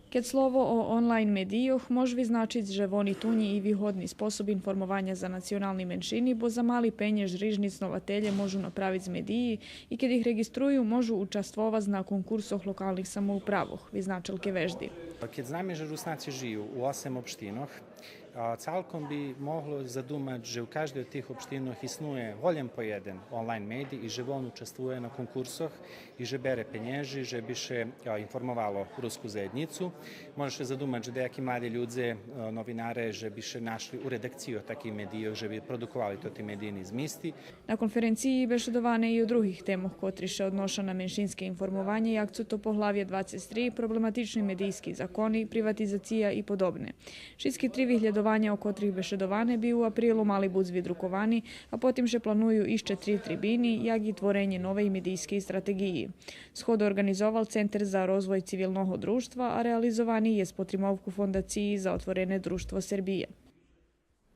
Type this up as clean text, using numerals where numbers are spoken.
Keď slovo o online médiách môže vyznačiť, že oni tuni i výhodný spôsob informovania za nacionálne menšiny, bo za mali penjež rižnicnovatelje môžu napraviť z médií i keď ich registrujú, môžu učestvovať na konkursoch lokálnych samoupravoch, vyznačilke veždy. Keď znamy, že Rusnaci žijú u 8 opštinoh, całkom bi moglo zadumać, że u każdej od tych opštinah istnuje voljen po jeden online medij i že on učestvuje na konkursoch i že bere penježi, že bi še informovalo rusku zajednicu. Može se zadumati, že dejaki mladi ljudje, novinare, že bi še našli u redakciju takih medijov, že bi produkovali to ti medijni zmisti. Na konferenciji bešedovane i o drugih temoh, kotri še odnoša na menšinske informovanje, jak su to poglavje 23, problematični medijski zakoni, privatizacija i podobne. Všetky tri vyhľadovania, o kotrih bešedovane, bi u aprilu mali bud zvidrukovani, a potim še planuju išće 3 tribini, jak i tvorenje novej medijskej strategiji. Shod organizoval Centar za rozvoj civilnog društva, a realizovani je s potrimovku Fondaciji za otvorene društvo Srbije.